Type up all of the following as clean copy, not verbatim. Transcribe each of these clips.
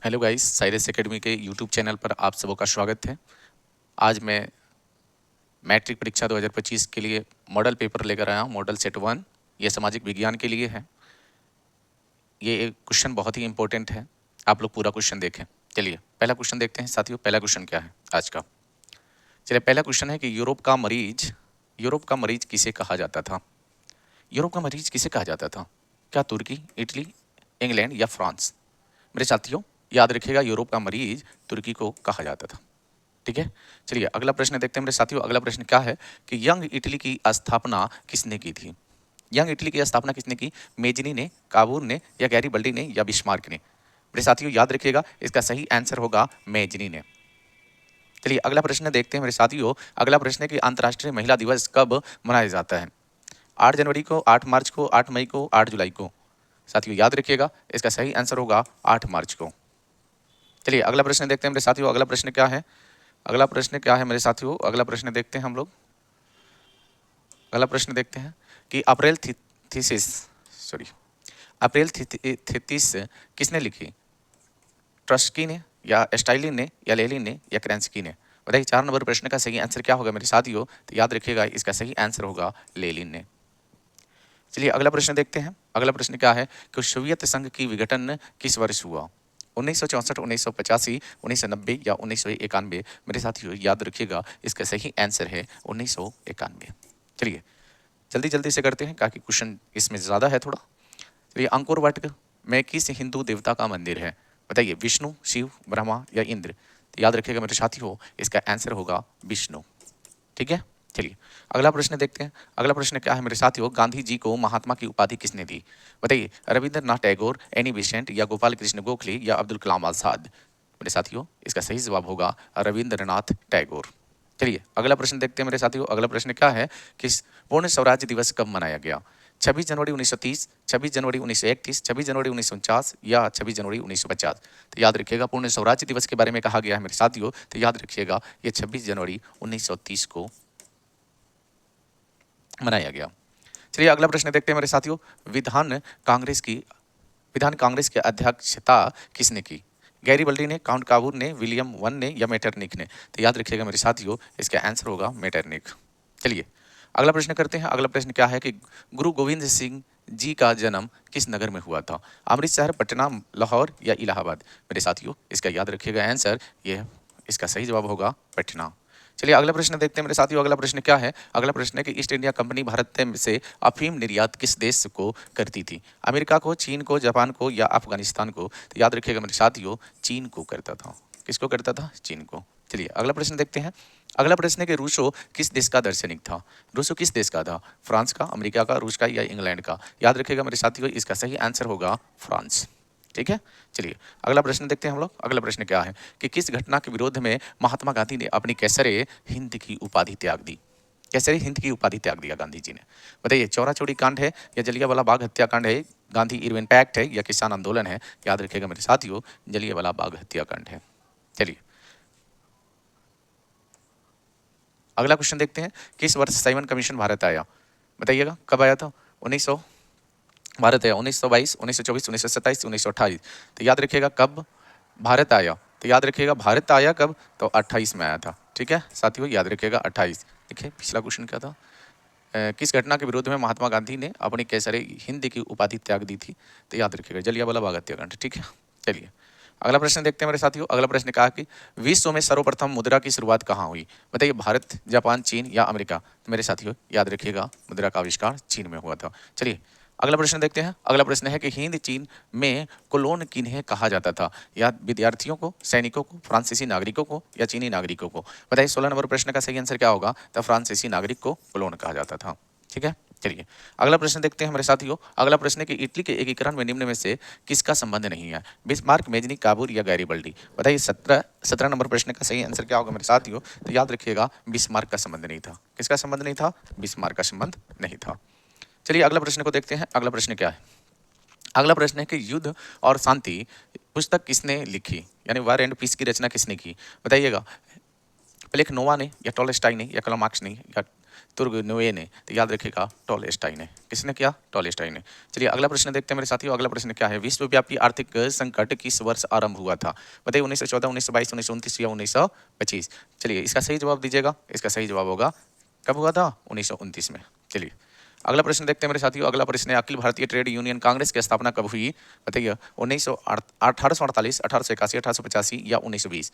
Hello guys, Cyrus academy के YouTube channel पर आप सबों का स्वागत है। आज मैं मैट्रिक परीक्षा 2025 के लिए मॉडल पेपर लेकर आया हूँ। मॉडल सेट 1 ये सामाजिक विज्ञान के लिए है। ये एक क्वेश्चन बहुत ही इंपॉर्टेंट है, आप लोग पूरा क्वेश्चन देखें। चलिए पहला क्वेश्चन देखते हैं साथियों। पहला क्वेश्चन क्या है आज का? चलिए पहला क्वेश्चन है कि यूरोप का मरीज किसे कहा जाता था? यूरोप का मरीज किसे कहा जाता था? क्या तुर्की, इटली, इंग्लैंड या फ्रांस? मेरे साथियों याद रखिएगा, यूरोप का मरीज तुर्की को कहा जाता था। ठीक है, चलिए अगला प्रश्न देखते हैं मेरे साथियों। अगला प्रश्न क्या है कि यंग इटली की स्थापना किसने की थी? यंग इटली की स्थापना किसने की? मेजनी ने, काबूर ने या गैरीबल्डी ने या बिस्मार्क ने? मेरे साथियों याद रखिएगा, इसका सही आंसर होगा मेजनी ने। चलिए अगला प्रश्न देखते हैं मेरे साथियों। अगला प्रश्न है कि अंतर्राष्ट्रीय महिला दिवस कब मनाया जाता है? 8 जनवरी को, 8 मार्च को, 8 मई को, 8 जुलाई को? साथियों याद रखिएगा, इसका सही आंसर होगा 8 मार्च को। चलिए अगला प्रश्न देखते हैं मेरे साथियों। अगला प्रश्न क्या है? अगला प्रश्न क्या है मेरे साथियों? अगला प्रश्न देखते हैं हम लोग। अगला प्रश्न देखते हैं कि अप्रैल थीसिस किसने लिखी? ट्रस्की ने या स्टाइलिन ने या लेलिन ने या क्रेंस्की ने? बताइए 4 नंबर प्रश्न का सही आंसर क्या होगा मेरे साथियों? तो याद रखिएगा, इसका सही आंसर होगा लेलिन ने। चलिए अगला प्रश्न देखते हैं। अगला प्रश्न क्या है कि सोवियत संघ की विघटन किस वर्ष हुआ? 1964, 1985, 1990 या 1991? मेरे साथियों याद रखिएगा, इसका सही आंसर है 1991। चलिए जल्दी जल्दी से करते हैं ताकि क्वेश्चन इसमें ज़्यादा है थोड़ा। चलिए अंकुर वाटिका में किस हिंदू देवता का मंदिर है? बताइए विष्णु, शिव, ब्रह्मा या इंद्र? तो याद रखिएगा मेरे साथियों, इसका आंसर होगा विष्णु। ठीक है, चलिए अगला प्रश्न देखते हैं। अगला प्रश्न क्या है मेरे साथियों? गांधी जी को महात्मा की उपाधि किसने दी? बताइए रविंद्रनाथ टैगोर, एनी बेसेंट या गोपाल कृष्ण गोखले या अब्दुल कलाम आजाद? मेरे साथियों इसका सही जवाब होगा रविंद्रनाथ टैगोर। चलिए अगला प्रश्न देखते हैं मेरे साथियों। अगला प्रश्न क्या है कि पूर्ण स्वराज्य दिवस कब मनाया गया? 26 जनवरी 1930, 26 जनवरी 1931, 26 जनवरी 1949 या 26 जनवरी 1950? तो याद रखिएगा, पूर्ण स्वराज्य दिवस के बारे में कहा गया है मेरे साथियों, तो याद रखिएगा ये 26 जनवरी 1930 को मनाया गया। चलिए अगला प्रश्न देखते हैं मेरे साथियों। विधान कांग्रेस की अध्यक्षता किसने की? गैरीबल्डी ने, काउंट काबूर ने, विलियम वन ने या मेटरनिक ने? तो याद रखिएगा मेरे साथियों, इसका आंसर होगा मेटरनिक। चलिए अगला प्रश्न करते हैं। अगला प्रश्न क्या है कि गुरु गोविंद सिंह जी का जन्म किस नगर में हुआ था? अमृतसर, पटना, लाहौर या इलाहाबाद? मेरे साथियों इसका याद रखिएगा आंसर, ये इसका सही जवाब होगा पटना। चलिए अगला प्रश्न देखते हैं मेरे साथियों। अगला प्रश्न क्या है? अगला प्रश्न है कि ईस्ट इंडिया कंपनी भारत से अफीम निर्यात किस देश को करती थी? अमेरिका को, चीन को, जापान को या अफगानिस्तान को? तो याद रखिएगा मेरे साथियों, चीन को करता था। किसको करता था? चीन को। चलिए अगला प्रश्न देखते हैं। अगला प्रश्न है कि रूसो किस देश का दार्शनिक था? रूसो किस देश का था? फ्रांस का, अमेरिका का, रूस का या इंग्लैंड का? याद रखिएगा मेरे साथियों, इसका सही आंसर होगा फ्रांस। ठीक है, चलिए अगला प्रश्न देखते हैं हम लोग। अगला प्रश्न क्या है कि किस घटना के विरोध में महात्मा गांधी ने अपनी कैसरे हिंद की उपाधि त्याग दी? कैसरे हिंद की उपाधि त्याग दिया गांधी जी ने? बताइए चौरा चौरी कांड है या जलियांवाला बाग हत्याकांड है, गांधी इरविन पैक्ट है या किसान आंदोलन है? याद रखिएगा मेरे साथियों, जलियांवाला बाग हत्याकांड है। चलिए अगला क्वेश्चन देखते हैं। किस वर्ष साइमन कमीशन भारत आया? बताइएगा कब आया था? 1900 भारत आया 1922, 1924, 1927, 1928? तो याद रखिएगा कब भारत आया। तो याद रखिएगा भारत आया कब? तो 28 में आया था। ठीक है साथियों, याद रखिएगा 28। देखिए पिछला क्वेश्चन क्या था? किस घटना के विरोध में महात्मा गांधी ने अपनी कैसरे हिंद की उपाधि त्याग दी थी? तो याद रखिएगा जलियांवाला बाग हत्याकांड। ठीक है, चलिए अगला प्रश्न देखते हैं मेरे साथियों। अगला प्रश्न कहा कि विश्व में सर्वप्रथम मुद्रा की शुरुआत कहाँ हुई? बताइए भारत, जापान, चीन या अमेरिका? तो मेरे साथियों याद रखिएगा, मुद्रा का आविष्कार चीन में हुआ था। चलिए अगला प्रश्न देखते हैं। अगला प्रश्न है कि हिंद चीन में कोलोन किन्हें कहा जाता था? या विद्यार्थियों को, सैनिकों को, फ्रांसीसी नागरिकों को या चीनी नागरिकों को? बताइए 16 नंबर प्रश्न का सही आंसर क्या होगा? तो फ्रांसीसी नागरिक को कोलोन कहा जाता था। ठीक है, चलिए अगला प्रश्न देखते हैं मेरे साथियों। अगला प्रश्न है कि इटली के एकीकरण में निम्न में से किसका संबंध नहीं है? बिस्मार्क, मेजनी, काबूर या गैरीबल्डी? बताइए 17 नंबर प्रश्न का सही आंसर क्या होगा मेरे साथियों? तो याद रखिएगा बिस्मार्क का संबंध नहीं था। किसका संबंध नहीं था? बिस्मार्क का संबंध नहीं था। चलिए अगला प्रश्न को देखते हैं। अगला प्रश्न क्या है? अगला प्रश्न है कि युद्ध और शांति पुस्तक किसने लिखी? यानी वार एंड पीस की रचना किसने की? बताइएगा प्लेख नोवा ने या टॉलस्टॉय ने या कार्ल मार्क्स ने या तुर्गेनेव ने, तो याद रखिएगा टॉलस्टॉय ने। किसने किया? टॉलस्टॉय ने। चलिए अगला प्रश्न देखते हैं मेरे साथियों। अगला प्रश्न क्या है? विश्वव्यापी आर्थिक संकट किस वर्ष आरंभ हुआ था? बताइए 1914, 1922, 1929 या 1925। चलिए इसका सही जवाब दीजिएगा। इसका सही जवाब होगा कब हुआ था? 1929 में। चलिए अगला प्रश्न देखते हैं मेरे साथियों। अगला प्रश्न है अखिल भारतीय ट्रेड यूनियन कांग्रेस की स्थापना कब हुई? बताइए 1848, 1881, 1885 या 1920।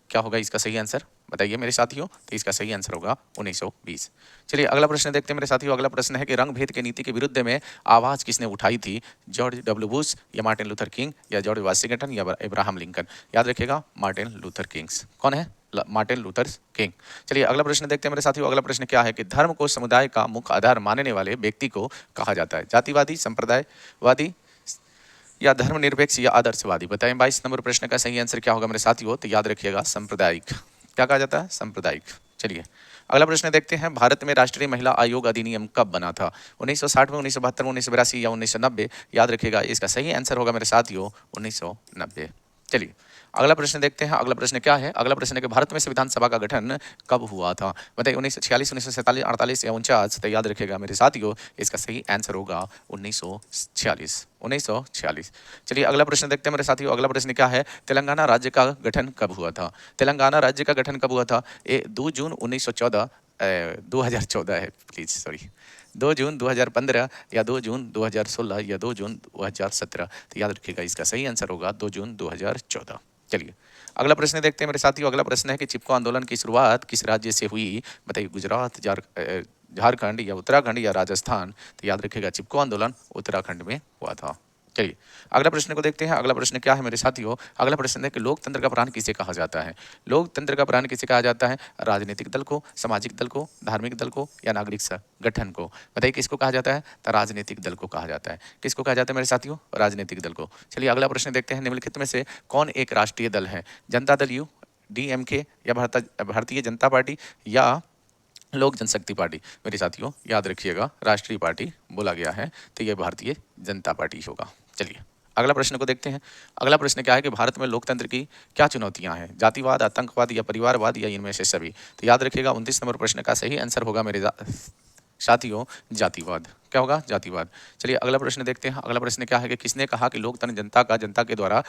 क्या होगा इसका सही आंसर? बताइए मेरे साथियों। तो इसका सही आंसर होगा 1920। चलिए अगला प्रश्न देखते हैं मेरे साथियों। अगला प्रश्न है कि रंग भेद की नीति के विरुद्ध में आवाज किसने उठाई थी? जॉर्ज डब्ल्यू बुश या मार्टिन लूथर किंग या जॉर्ज वाशिंगटन या अब्राहम लिंकन। याद रखिएगा मार्टिन लूथर किंग्स। कौन है? Martin Luther king. चलिए अगला प्रश्न देखते हैं मेरे साथियों। अगला प्रश्न क्या है कि धर्म को समुदाय का मुख्य आधार मानने वाले व्यक्ति को कहा जाता है? जातिवादी, संप्रदायवादी या धर्मनिरपेक्ष या आदर्शवादी। बताएं 22 नंबर प्रश्न का सही आंसर क्या होगा मेरे साथियों? तो याद रखिएगा सांप्रदायिक। क्या कहा जाता है? सांप्रदायिक। चलिए अगला प्रश्न देखते हैं। भारत में राष्ट्रीय महिला आयोग अधिनियम कब बना था? 1960 में, 1972 में, 1982 या 1990। याद रखिएगा इसका सही आंसर होगा मेरे साथियों 1990। चलिए अगला प्रश्न देखते हैं। अगला प्रश्न क्या है? अगला प्रश्न है कि भारत में संविधान सभा का गठन कब हुआ था? बताइए 1946, 1947, 48 या 49। तो याद रखिएगा मेरे साथियों इसका सही आंसर होगा 1946। 1946। चलिए अगला प्रश्न देखते हैं मेरे साथियों। अगला प्रश्न क्या है? तेलंगाना राज्य का गठन कब हुआ था? तेलंगाना राज्य का गठन कब हुआ था? 2 जून 1914, 2014 है प्लीज, सॉरी, 2 जून 2015 या 2 जून 2016 या 2 जून 2017। तो याद रखिएगा इसका सही आंसर होगा 2 जून 2014। चलिए अगला प्रश्न देखते हैं मेरे साथियों। अगला प्रश्न है कि चिपको आंदोलन की शुरुआत किस राज्य से हुई? बताइए गुजरात, झारखंड या उत्तराखंड या राजस्थान। तो याद रखिएगा चिपको आंदोलन उत्तराखंड में हुआ था। चलिए अगला प्रश्न को देखते हैं। अगला प्रश्न क्या है मेरे साथियों? अगला प्रश्न है कि लोकतंत्र का प्राण किसे कहा जाता है? लोकतंत्र का प्राण किसे कहा जाता है? राजनीतिक दल को, सामाजिक दल को, धार्मिक दल को या नागरिक संगठन को। बताइए किसको कहा जाता है? तो राजनीतिक दल को कहा जाता है। किसको कहा जाता है मेरे साथियों? राजनीतिक दल को। चलिए अगला प्रश्न देखते हैं। निम्नलिखित में से कौन एक राष्ट्रीय दल है? जनता दल यू, DMK या भारतीय जनता पार्टी या लोक जनशक्ति पार्टी। मेरे साथियों याद रखिएगा राष्ट्रीय पार्टी बोला गया है तो यह भारतीय जनता पार्टी होगा। चलिए अगला प्रश्न को देखते हैं। अगला प्रश्न क्या है कि भारत में लोकतंत्र की क्या चुनौतियां हैं? जातिवाद, आतंकवाद या परिवारवाद या इनमें से सभी। तो याद रखिएगा 29 नंबर प्रश्न का सही आंसर होगा मेरे साथियों जातिवाद। क्या होगा? जातिवाद। चलिए अगला प्रश्न देखते हैं। अगला प्रश्न क्या है कि किसने कहा कि लोकतंत्र जनता का, जनता के द्वारा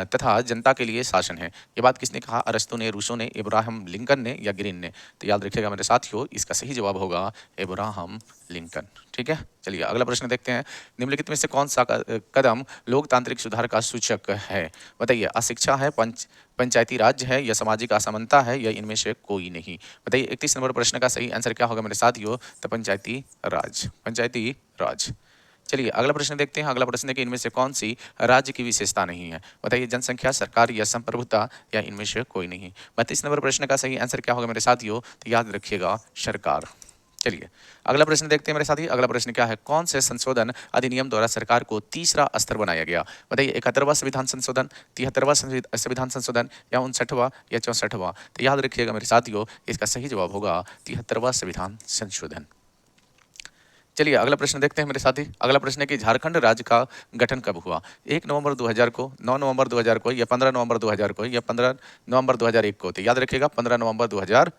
तथा जनता के लिए शासन है? ये बात किसने कहा? अरस्तु ने, रूसो ने, इब्राहिम लिंकन ने या ग्रीन ने। तो याद रखिएगा मेरे साथियों इसका सही जवाब होगा इब्राहिम लिंकन। ठीक है। चलिए अगला प्रश्न देखते हैं। निम्नलिखित में से कौन सा कदम लोकतांत्रिक सुधार का सूचक है? बताइए अशिक्षा है, पंचायती राज है या सामाजिक असमानता है या इनमें से कोई नहीं। बताइए 31 नंबर प्रश्न का सही आंसर क्या होगा मेरे साथियों? तो पंचायती राज। पंचायती राज। चलिए अगला प्रश्न देखते हैं। अगला प्रश्न है कि इनमें से कौन सी राज्य की विशेषता नहीं है? बताइए जनसंख्या, सरकार या संप्रभुता या इनमें से कोई नहीं। 32 नंबर प्रश्न का सही आंसर क्या होगा मेरे साथियों? तो याद रखिएगा सरकार। चलिए अगला प्रश्न देखते हैं मेरे साथी। अगला प्रश्न क्या है? कौन से संशोधन अधिनियम द्वारा सरकार को तीसरा स्तर बनाया गया? बताइए 71वां संविधान संशोधन, 73वां संविधान संशोधन या 59वां या 64वां। तो याद रखिएगा मेरे साथियों इसका सही जवाब होगा 73वां संविधान संशोधन। चलिए अगला प्रश्न देखते हैं मेरे साथी। अगला प्रश्न है कि झारखंड राज्य का गठन कब हुआ? 1 नवंबर 2000 को, 9 नवंबर 2000 को या 15 नवंबर 2000 को या 15 नवंबर 2001 को। तो याद रखिएगा 15 नवंबर 2000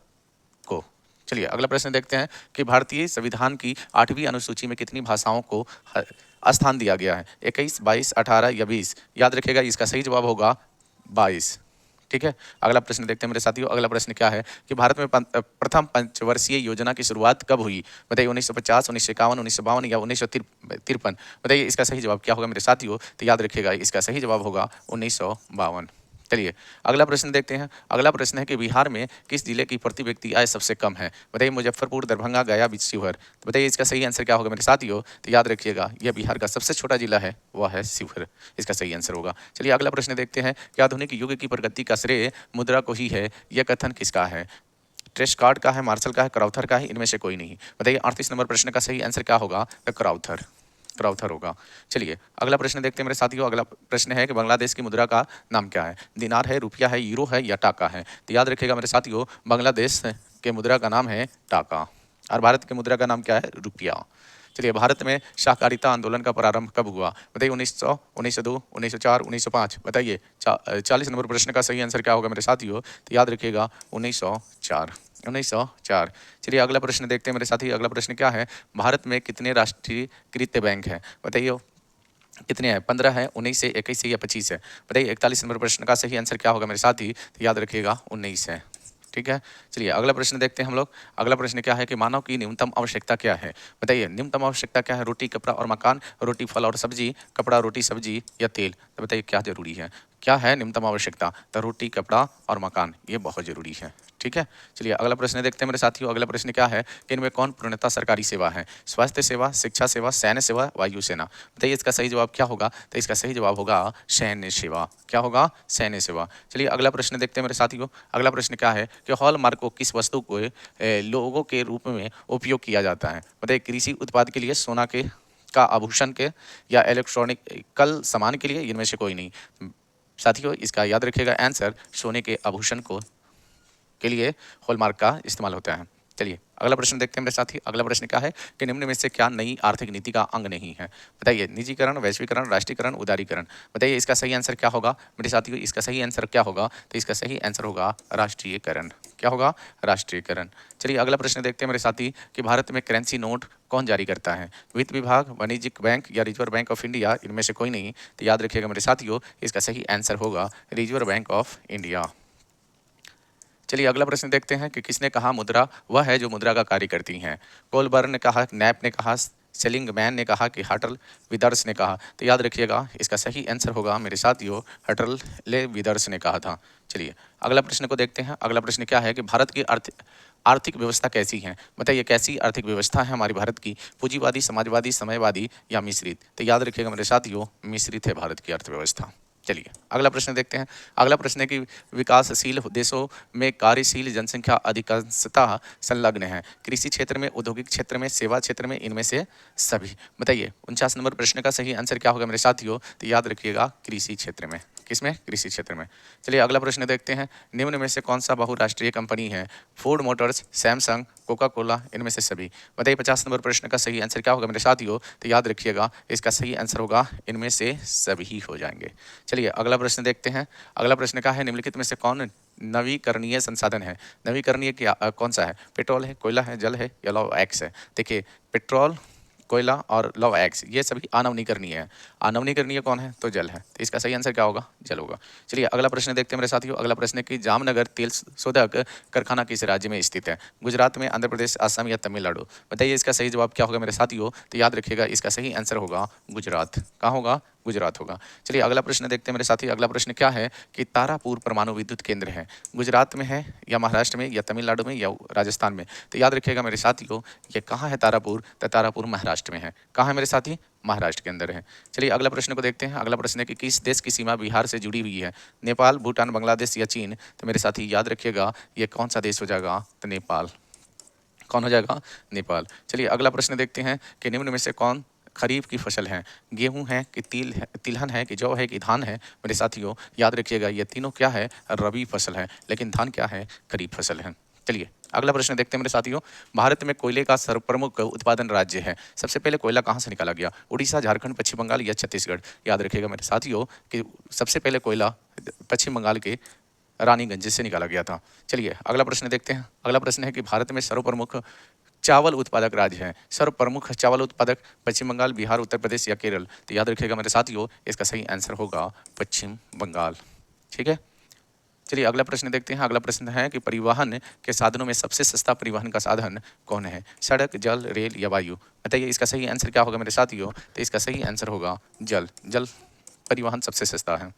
को। चलिए अगला प्रश्न देखते हैं कि भारतीय संविधान की 8वीं अनुसूची में कितनी भाषाओं को स्थान दिया गया है? 21, 22, 18 या 20। याद रखिएगा इसका सही जवाब होगा 22। ठीक है। अगला प्रश्न देखते हैं मेरे साथियों। अगला प्रश्न क्या है कि भारत में प्रथम पंचवर्षीय योजना की शुरुआत कब हुई? बताइए 1950, 1951, 1952 या 1953। बताइए इसका सही जवाब क्या होगा मेरे साथियों? तो याद रखिएगा इसका सही जवाब होगा 1952। चलिए अगला प्रश्न देखते हैं। अगला प्रश्न है कि बिहार में किस जिले की प्रति व्यक्ति आय सबसे कम है? बताइए मुजफ्फरपुर, दरभंगा, गया, शिवहर। तो बताइए इसका सही आंसर क्या होगा मेरे साथियों? तो याद रखिएगा यह बिहार का सबसे छोटा जिला है, वह है शिवहर। इसका सही आंसर होगा। चलिए अगला प्रश्न देखते हैं कि आधुनिक युग की प्रगति का श्रेय मुद्रा को ही है, यह कथन किसका है? ट्रेस कार्ड का है, मार्शल का है, क्राउथर का है, इनमें से कोई नहीं। बताइए 38 नंबर प्रश्न का सही आंसर क्या होगा? तो क्राउथर होगा। चलिए अगला प्रश्न देखते हैं मेरे साथियों। अगला प्रश्न है कि बांग्लादेश की मुद्रा का नाम क्या है? दिनार है, रुपया है, यूरो है या टाका है। तो याद रखिएगा मेरे साथियों बांग्लादेश के मुद्रा का नाम है टाका और भारत के मुद्रा का नाम क्या है? रुपया। चलिए भारत में सहकारिता आंदोलन का प्रारंभ कब हुआ? बताइए 1900, 1902, 1904, 1905। बताइए 40 नंबर प्रश्न का सही आंसर क्या होगा मेरे साथियों? तो याद रखिएगा 1904। 1904। चलिए अगला प्रश्न देखते हैं मेरे साथी। अगला प्रश्न क्या है, भारत में कितने राष्ट्रीयकृत बैंक हैं, बताइए कितने हैं, 15 है, 19 है, 21 है या 25 है, बताइए। 41 नंबर प्रश्न का सही आंसर क्या होगा मेरे साथी, तो याद रखिएगा 19 है। ठीक है, चलिए अगला प्रश्न देखते हैं हम लोग। अगला प्रश्न क्या है कि मानव की न्यूनतम आवश्यकता क्या है, बताइए। न्यूनतम आवश्यकता क्या है, रोटी कपड़ा और मकान, रोटी फल और सब्जी, कपड़ा रोटी सब्जी या तेल, तो बताइए क्या जरूरी है, क्या है न्यूनतम आवश्यकता, तो रोटी कपड़ा और मकान, ये बहुत जरूरी है। ठीक है, चलिए अगला प्रश्न देखते हैं मेरे साथियों। अगला प्रश्न क्या है कि इनमें कौन पूर्णतः सरकारी सेवा है, स्वास्थ्य सेवा, शिक्षा सेवा, सैन्य सेवा, वायुसेना, बताइए इसका सही जवाब क्या होगा, तो इसका सही जवाब होगा सैन्य सेवा। क्या होगा, सैन्य सेवा। चलिए अगला प्रश्न देखते हैं मेरे साथियों। अगला प्रश्न क्या है कि हॉलमार्क को किस वस्तु को लोगों के रूप में उपयोग किया जाता है, बताइए। कृषि उत्पाद के लिए, सोना के का आभूषण के, या इलेक्ट्रॉनिकल सामान के लिए, इनमें से कोई नहीं। साथियों इसका याद रखिएगा आंसर सोने के आभूषण को के लिए हॉलमार्क का इस्तेमाल होता है। चलिए अगला प्रश्न देखते हैं मेरे साथी। अगला प्रश्न क्या है कि निम्न में से क्या नई आर्थिक नीति का अंग नहीं है, बताइए। निजीकरण, वैश्वीकरण, राष्ट्रीयकरण, उदारीकरण, बताइए इसका सही आंसर क्या होगा मेरे साथियों। इसका सही आंसर क्या होगा, तो इसका सही आंसर होगा राष्ट्रीयकरण। क्या होगा, राष्ट्रीयकरण। चलिए अगला प्रश्न देखते हैं मेरे साथी कि भारत में करेंसी नोट कौन जारी करता है, वित्त विभाग, वाणिज्यिक बैंक या रिजर्व बैंक ऑफ इंडिया, इनमें से कोई नहीं, तो याद रखिएगा मेरे साथियों इसका सही आंसर होगा रिजर्व बैंक ऑफ इंडिया। चलिए अगला प्रश्न देखते हैं कि किसने कहा मुद्रा वह है जो मुद्रा का कार्य करती हैं, कोलबर्न ने कहा, नैप ने कहा, सेलिंगमैन ने कहा कि हटल विदर्स ने कहा, तो याद रखिएगा इसका सही आंसर होगा मेरे साथियों हटल ले विदर्स ने कहा था। चलिए अगला प्रश्न को देखते हैं। अगला प्रश्न क्या है कि भारत की आर्थिक व्यवस्था कैसी है, बताइए कैसी आर्थिक व्यवस्था है हमारी भारत की, पूंजीवादी, समाजवादी, समयवादी या मिश्रित, तो याद रखिएगा मेरे साथियों मिश्रित है भारत की अर्थव्यवस्था। चलिए अगला प्रश्न देखते हैं। अगला प्रश्न है कि विकासशील देशों में कार्यशील जनसंख्या अधिकांशतः संलग्न है, कृषि क्षेत्र में, औद्योगिक क्षेत्र में, सेवा क्षेत्र में, इनमें से सभी, बताइए। 49 नंबर प्रश्न का सही आंसर क्या होगा मेरे साथियों, तो याद रखिएगा कृषि क्षेत्र में। किसमें, कृषि क्षेत्र में। चलिए अगला प्रश्न देखते हैं। निम्न में से कौन सा बहुराष्ट्रीय कंपनी है, Ford Motors, Samsung, Coca Cola, इनमें से सभी, बताइए। 50 नंबर प्रश्न का सही आंसर क्या होगा मेरे साथियों, तो याद रखिएगा इसका सही आंसर होगा इनमें से सभी हो जाएंगे। चलिए अगला प्रश्न देखते हैं। अगला प्रश्न क्या है, निम्नलिखित में से कौन नवीकरणीय संसाधन है, नवीकरणीय क्या कौन सा है, पेट्रोल है, कोयला है, जल है या लौह एक्स है, देखिए पेट्रोल, कोयला और लव एक्स ये सभी अनवनीकरणीय है। अनवनीकरणीय कौन है, तो जल है, तो इसका सही आंसर क्या होगा, जल होगा। चलिए अगला प्रश्न देखते हैं मेरे साथियों। अगला प्रश्न है कि जामनगर तेल शोधक कारखाना किस राज्य में स्थित है, गुजरात में, आंध्र प्रदेश, असम या तमिलनाडु, बताइए इसका सही जवाब क्या होगा मेरे साथियों, तो याद रखिएगा इसका सही आंसर होगा गुजरात। कहाँ होगा, गुजरात होगा। चलिए अगला प्रश्न देखते हैं मेरे साथी। अगला प्रश्न क्या है कि तारापुर परमाणु विद्युत केंद्र है, गुजरात में है या महाराष्ट्र में या तमिलनाडु में या राजस्थान में, तो याद रखिएगा मेरे साथियों ये कहाँ है तारापुर, तो तारापुर महाराष्ट्र में है। कहाँ है मेरे साथी, महाराष्ट्र के अंदर है। चलिए अगला प्रश्न को देखते हैं। अगला प्रश्न है कि किस देश की सीमा बिहार से जुड़ी हुई है, नेपाल, भूटान, बांग्लादेश या चीन, तो मेरे साथी याद रखिएगा ये कौन सा देश हो जाएगा, तो नेपाल। कौन हो जाएगा, नेपाल। चलिए अगला प्रश्न देखते हैं कि निम्न में से कौन खरीफ की फसल है, गेहूं है कि तिलहन है कि जौ है कि धान है, मेरे साथियों याद रखिएगा ये तीनों क्या है, रबी फसल है, लेकिन धान क्या है, खरीफ फसल है। चलिए अगला प्रश्न देखते हैं मेरे साथियों। भारत में कोयले का सर्वप्रमुख उत्पादन राज्य है, सबसे पहले कोयला कहाँ से निकाला गया, उड़ीसा, झारखंड, पश्चिम बंगाल या छत्तीसगढ़, याद रखिएगा मेरे साथियों कि सबसे पहले कोयला पश्चिम बंगाल के रानीगंज से निकाला गया था। चलिए अगला प्रश्न देखते हैं। अगला प्रश्न है कि भारत में सर्वप्रमुख चावल उत्पादक राज्य है, सर्वप्रमुख चावल उत्पादक पश्चिम बंगाल, बिहार, उत्तर प्रदेश या केरल, तो याद रखिएगा मेरे साथियों इसका सही आंसर होगा पश्चिम बंगाल। ठीक है, चलिए अगला प्रश्न देखते हैं। अगला प्रश्न है कि परिवहन के साधनों में सबसे सस्ता परिवहन का साधन कौन है, सड़क, जल, रेल या वायु, बताइए इसका सही आंसर क्या होगा मेरे साथियों, तो इसका सही आंसर होगा जल। जल परिवहन सबसे सस्ता है,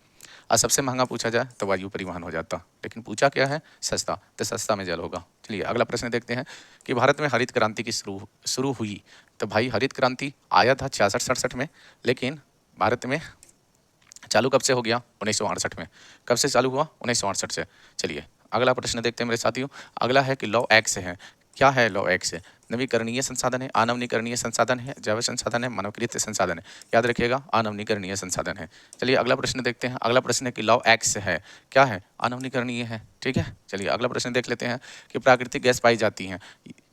और सबसे महंगा पूछा जाए तो वायु परिवहन हो जाता, लेकिन पूछा क्या है, सस्ता, तो सस्ता में जल होगा। चलिए अगला प्रश्न देखते हैं कि भारत में हरित क्रांति की शुरू हुई, तो भाई हरित क्रांति आया था 66-67 में, लेकिन भारत में चालू कब से हो गया, 1968 में। कब से चालू हुआ, 1968 से। चलिए अगला प्रश्न देखते हैं मेरे साथियों। अगला है कि लॉ एक्ट है, क्या है लॉ एक्ट, नवीकरणीय संसाधन है, अनवीकरणीय संसाधन है, जैव संसाधन है, मानवकृत संसाधन है, याद रखिएगा अनवीकरणीय संसाधन है। चलिए अगला प्रश्न देखते हैं। अगला प्रश्न है कि लॉ एक्ट है, क्या है, अनवीकरणीय है। ठीक है, चलिए अगला प्रश्न देख लेते हैं कि प्राकृतिक गैस पाई जाती हैं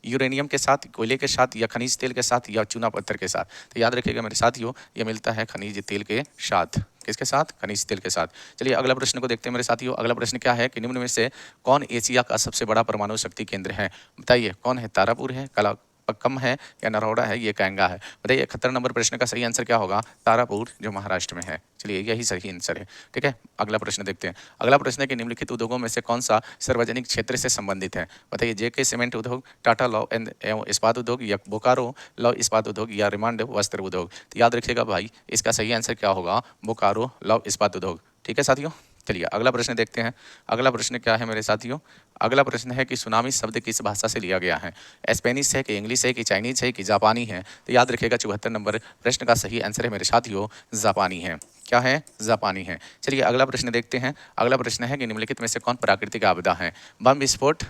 यूरेनियम के साथ, कोयले के साथ या खनिज तेल के साथ या चूना पत्थर के साथ, तो याद रखिएगा मेरे साथियों ये मिलता है खनिज तेल के साथ। किसके साथ? खनिज तेल के साथ। चलिए अगला प्रश्न को देखते हैं मेरे साथियों। अगला प्रश्न क्या है कि निम्न में से कौन एशिया का सबसे बड़ा परमाणु शक्ति केंद्र है? बताइए कौन है? तारापुर है, कलापक्कम है या नरोड़ा है, ये कांगा है? बताइए 71 नंबर प्रश्न का सही आंसर क्या होगा? तारापुर, जो महाराष्ट्र में है। चलिए यही सही आंसर है। ठीक है, अगला प्रश्न देखते हैं। अगला प्रश्न है कि निम्नलिखित उद्योगों में से कौन सा सार्वजनिक क्षेत्र से संबंधित है? बताइए जेके सीमेंट उद्योग, टाटा लॉ एवं इस्पात उद्योग, या बोकारो लॉ इस्पात उद्योग, या रिमांड वस्त्र उद्योग? तो याद रखिएगा भाई, इसका सही आंसर क्या होगा? बोकारो लॉ इस्पात उद्योग। ठीक है साथियों, चलिए अगला प्रश्न देखते हैं। अगला प्रश्न क्या है मेरे साथियों? अगला प्रश्न है कि सुनामी शब्द किस भाषा से लिया गया है? स्पेनिश है कि इंग्लिश है कि चाइनीज है कि जापानी है? तो याद रखिएगा 74 नंबर प्रश्न का सही आंसर है मेरे साथियों, जापानी है। क्या है? जापानी है। चलिए अगला प्रश्न देखते हैं। अगला प्रश्न है कि निम्नलिखित में से कौन प्राकृतिक आपदा है? बम विस्फोट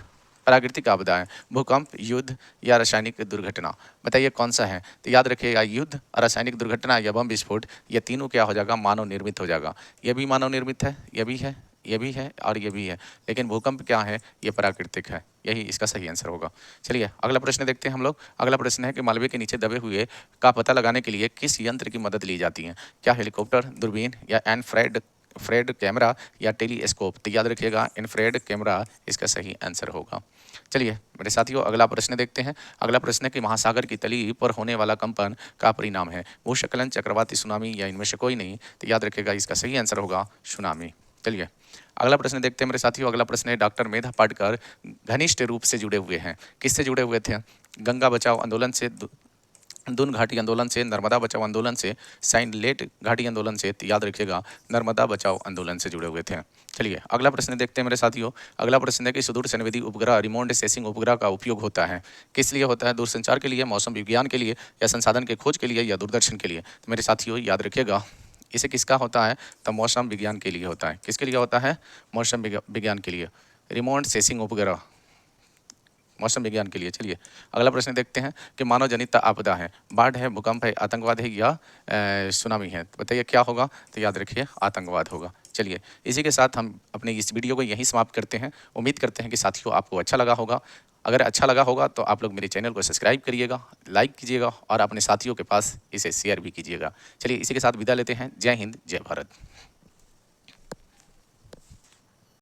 प्राकृतिक आपदा है, भूकंप, युद्ध या रासायनिक दुर्घटना? बताइए कौन सा है? तो याद रखिएगा युद्ध, रासायनिक दुर्घटना या बम विस्फोट, ये तीनों क्या हो जाएगा? मानव निर्मित हो जाएगा। ये भी मानव निर्मित है, ये भी है, ये भी है और ये भी है, लेकिन भूकंप क्या है? ये प्राकृतिक है। यही इसका सही आंसर होगा। चलिए अगला प्रश्न देखते हैं हम लोग। अगला प्रश्न है कि मलबे के नीचे दबे हुए का पता लगाने के लिए किस यंत्र की मदद ली जाती है? क्या हेलीकॉप्टर, दूरबीन या इंफ्रारेड कैमरा या टेलीस्कोप? तो याद रखिएगा इंफ्रारेड कैमरा इसका सही आंसर होगा। चलिए मेरे साथियों अगला प्रश्न देखते हैं। अगला प्रश्न है कि महासागर की तली पर होने वाला कंपन का परिणाम है? भूस्खलन, चक्रवाती, सुनामी या इनमें से कोई नहीं? तो याद रखिएगा इसका सही आंसर होगा सुनामी। चलिए अगला प्रश्न देखते हैं मेरे साथियों। अगला प्रश्न है डॉक्टर मेधा पाटकर घनिष्ठ रूप से जुड़े हुए हैं? किससे जुड़े हुए थे? गंगा बचाओ आंदोलन से, दून घाटी आंदोलन से, नर्मदा बचाओ आंदोलन से, साइनलेट घाटी आंदोलन से? तो याद रखिएगा नर्मदा बचाओ आंदोलन से जुड़े हुए थे। चलिए अगला प्रश्न देखते हैं मेरे साथियों। अगला प्रश्न है कि सुदूर संवेदी उपग्रह रिमोट सेंसिंग उपग्रह का उपयोग होता है किस लिए होता है? दूरसंचार के लिए, मौसम विज्ञान के लिए, या संसाधन के खोज के लिए, या दूरदर्शन के लिए? तो मेरे साथियों याद रखिएगा इसे किसका होता है? तो मौसम विज्ञान के लिए होता है। किसके लिए होता है? मौसम विज्ञान के लिए, रिमोट सेंसिंग उपग्रह मौसम विज्ञान के लिए। चलिए अगला प्रश्न देखते हैं कि मानव जनित आपदा है, बाढ़ है, भूकंप है, आतंकवाद है या सुनामी है? तो बताइए क्या होगा? तो याद रखिए आतंकवाद होगा। चलिए इसी के साथ हम अपने इस वीडियो को यहीं समाप्त करते हैं। उम्मीद करते हैं कि साथियों आपको अच्छा लगा होगा। अगर अच्छा लगा होगा तो आप लोग मेरे चैनल को सब्सक्राइब करिएगा, लाइक कीजिएगा और अपने साथियों के पास इसे शेयर भी कीजिएगा। चलिए इसी के साथ विदा लेते हैं। जय हिंद, जय भारत।